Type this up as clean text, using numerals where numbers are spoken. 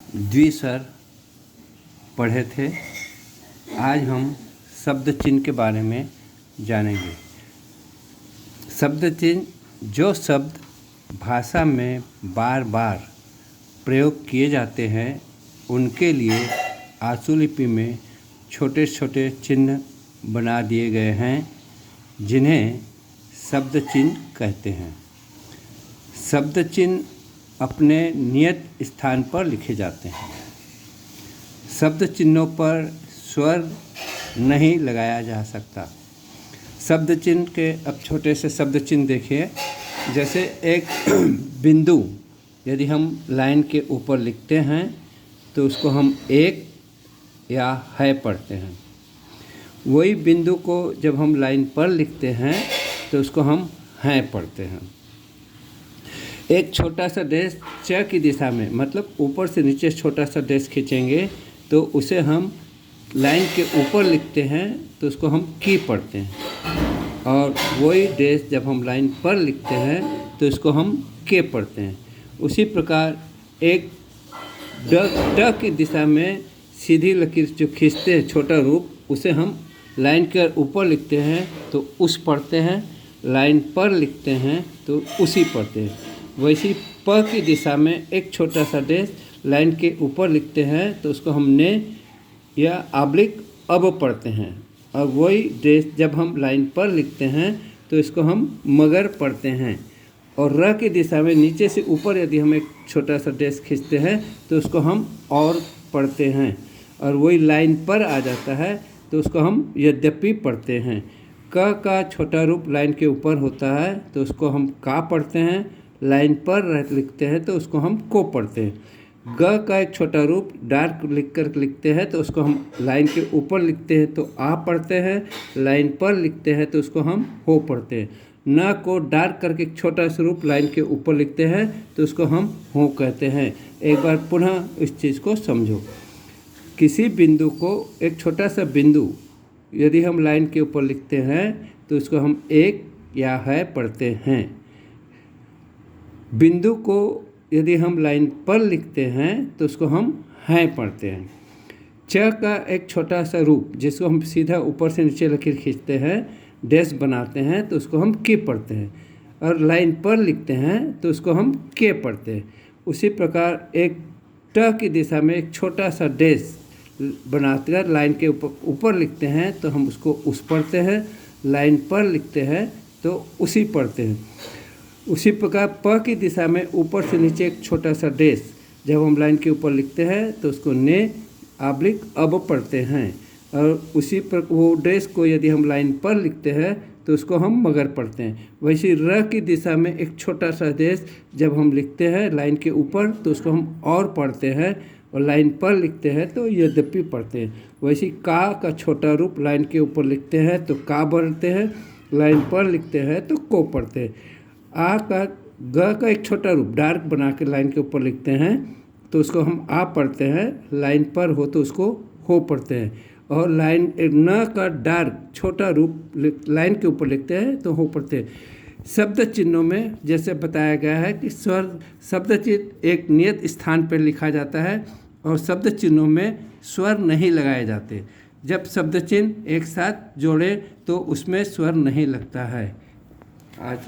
द्विस्वर पढ़े थे। आज हम शब्द चिन्ह के बारे में जानेंगे। शब्द चिन्ह जो शब्द भाषा में बार बार प्रयोग किए जाते हैं उनके लिए आशुलिपि में छोटे छोटे चिन्ह बना दिए गए हैं, जिन्हें शब्द चिन्ह कहते हैं। शब्द चिन्ह अपने नियत स्थान पर लिखे जाते हैं। शब्द चिन्हों पर स्वर नहीं लगाया जा सकता। शब्द चिन्ह के अब छोटे से शब्द चिन्ह देखिए। जैसे एक बिंदु यदि हम लाइन के ऊपर लिखते हैं तो उसको हम एक या है पढ़ते हैं। वही बिंदु को जब हम लाइन पर लिखते हैं तो उसको हम हैं पढ़ते हैं। एक छोटा सा डैश च की दिशा में, मतलब ऊपर से नीचे छोटा सा डैश खींचेंगे तो उसे हम लाइन के ऊपर लिखते हैं तो उसको हम की पढ़ते हैं। और वही डैश जब हम लाइन पर लिखते हैं तो इसको हम के पढ़ते हैं। उसी प्रकार एक ड की दिशा में सीधी लकीर जो खींचते हैं छोटा रूप, उसे हम लाइन के ऊपर लिखते हैं तो उस पढ़ते हैं, लाइन पर लिखते हैं तो उसी पढ़ते हैं। वैसी प की दिशा में एक छोटा सा डैश लाइन के ऊपर लिखते हैं तो उसको हम ने या आब्लिक अब पढ़ते हैं। और वही डैश जब हम लाइन पर लिखते हैं तो इसको हम मगर पढ़ते हैं। और र की दिशा में नीचे से ऊपर यदि हम एक छोटा सा डैश खींचते हैं तो उसको हम और पढ़ते हैं। और वही लाइन पर आ जाता है तो उसको हम यद्यपि पढ़ते हैं। क का छोटा रूप लाइन के ऊपर होता है तो उसको हम का पढ़ते हैं। लाइन पर लिखते हैं तो उसको हम को पढ़ते हैं। ग का एक छोटा रूप डार्क लिखते हैं तो उसको हम लाइन के ऊपर लिखते हैं तो आ पढ़ते हैं। लाइन पर लिखते हैं तो उसको हम हो पढ़ते हैं। न को डार्क करके एक छोटा सा रूप लाइन के ऊपर लिखते हैं तो उसको हम हो कहते हैं। एक बार पुनः इस चीज़ को समझो। किसी बिंदु को एक छोटा सा बिंदु यदि हम लाइन के ऊपर लिखते हैं तो उसको हम एक या है पढ़ते हैं। बिंदु को यदि हम लाइन पर लिखते हैं तो उसको हम हैं पढ़ते हैं। च का एक छोटा सा रूप जिसको हम सीधा ऊपर से नीचे लकीर खींचते हैं, डैश बनाते हैं तो उसको हम के पढ़ते हैं। और लाइन पर लिखते हैं तो उसको हम के पढ़ते हैं। उसी प्रकार एक ट की दिशा में एक छोटा सा डैश बनाकर लाइन के ऊपर लिखते हैं तो हम उसको उस पढ़ते हैं। लाइन पर लिखते हैं तो उसी पढ़ते हैं। उसी प्रकार प की दिशा में ऊपर से नीचे एक छोटा सा डैश जब हम लाइन के ऊपर लिखते हैं तो उसको ने आब्लिक अब पढ़ते हैं। और उसी पर वो डैश को यदि हम लाइन पर लिखते हैं तो उसको हम मगर पढ़ते हैं। वैसे र की दिशा में एक छोटा सा डैश जब हम लिखते हैं लाइन के ऊपर तो उसको हम और पढ़ते हैं। और लाइन पर लिखते हैं तो यद्यपि पढ़ते हैं। वैसे का छोटा रूप लाइन के ऊपर लिखते हैं तो का पढ़ते हैं। लाइन पर लिखते हैं तो को पढ़ते हैं। ग का एक छोटा रूप डार्क बना के लाइन के ऊपर लिखते हैं तो उसको हम आ पढ़ते हैं। लाइन पर हो तो उसको हो पढ़ते हैं। और लाइन न का डार्क छोटा रूप लाइन के ऊपर लिखते हैं तो हो पढ़ते हैं। शब्द चिन्हों में जैसे बताया गया है कि स्वर शब्द चिन्ह एक नियत स्थान पर लिखा जाता है और शब्द चिन्हों में स्वर नहीं लगाए जाते। जब शब्द चिन्ह एक साथ जोड़े तो उसमें स्वर नहीं लगता है। आज